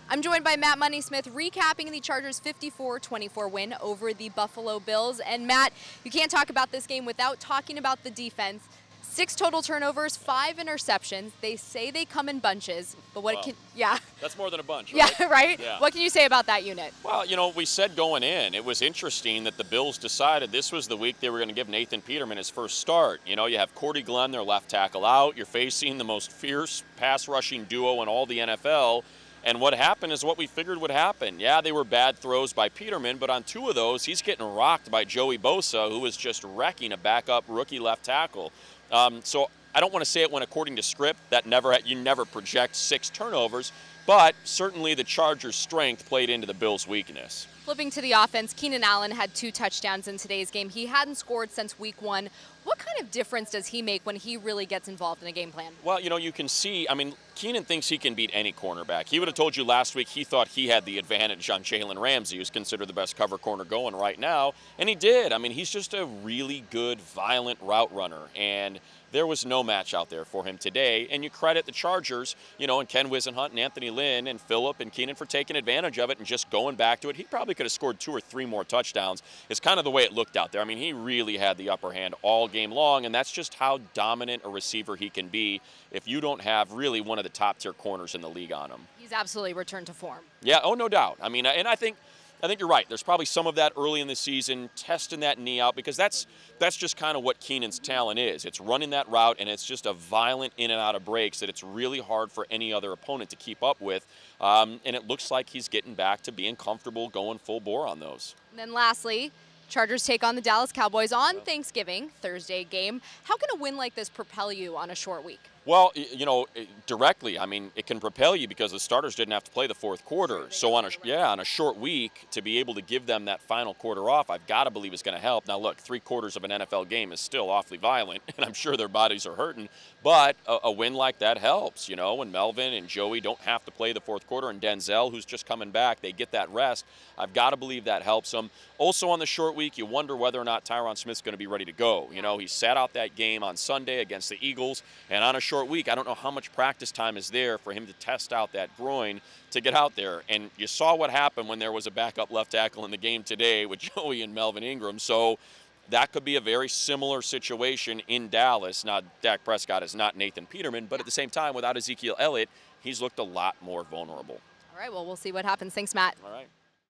I'm joined by Matt Money Smith recapping the Chargers' 54-24 win over the Buffalo Bills. And Matt, you can't talk about this game without talking about the defense. 6 total turnovers, 5 interceptions. They say they come in bunches, but that's more than a bunch, right? Yeah, right? Yeah. What can you say about that unit? Well, we said going in, it was interesting that the Bills decided this was the week they were going to give Nathan Peterman his first start. You have Cordy Glenn, their left tackle, out. You're facing the most fierce pass rushing duo in all the NFL. And what happened is what we figured would happen. Yeah, they were bad throws by Peterman, but on 2 of those, he's getting rocked by Joey Bosa, who was just wrecking a backup rookie left tackle. So I don't want to say it went according to script. You never project 6 turnovers, but certainly the Chargers' strength played into the Bills' weakness. Flipping to the offense, Keenan Allen had 2 touchdowns in today's game. He hadn't scored since week 1. What kind of difference does he make when he really gets involved in a game plan? Well, you can see, Keenan thinks he can beat any cornerback. He would have told you last week he thought he had the advantage on Jalen Ramsey, who's considered the best cover corner going right now, and he did. He's just a really good, violent route runner, and there was no match out there for him today. And you credit the Chargers, and Ken Wisenhunt and Anthony Lynn and Phillip and Keenan for taking advantage of it and just going back to it. He probably could have scored 2 or 3 more touchdowns. It's kind of the way it looked out there. He really had the upper hand all game long, and that's just how dominant a receiver he can be if you don't have really one of the top-tier corners in the league on him. He's absolutely returned to form. Yeah, oh, no doubt. And I think you're right. There's probably some of that early in the season, testing that knee out, because that's just kind of what Keenan's talent is. It's running that route, and it's just a violent in and out of breaks that it's really hard for any other opponent to keep up with. And it looks like he's getting back to being comfortable going full bore on those. And then lastly, Chargers take on the Dallas Cowboys on Thanksgiving, Thursday game. How can a win like this propel you on a short week? Well, directly, it can propel you because the starters didn't have to play the 4th quarter. So on a short week, to be able to give them that final quarter off, I've got to believe is going to help. Now, look, 3/4 of an NFL game is still awfully violent, and I'm sure their bodies are hurting. But a win like that helps, when Melvin and Joey don't have to play the 4th quarter, and Denzel, who's just coming back, they get that rest. I've got to believe that helps them. Also on the short week, you wonder whether or not Tyron Smith's going to be ready to go. He sat out that game on Sunday against the Eagles, and on a short week, I don't know how much practice time is there for him to test out that groin to get out there. And you saw what happened when there was a backup left tackle in the game today with Joey and Melvin Ingram. So that could be a very similar situation in Dallas. Now, Dak Prescott is not Nathan Peterman, but at the same time, without Ezekiel Elliott, he's looked a lot more vulnerable. All right, well, we'll see what happens. Thanks, Matt. All right.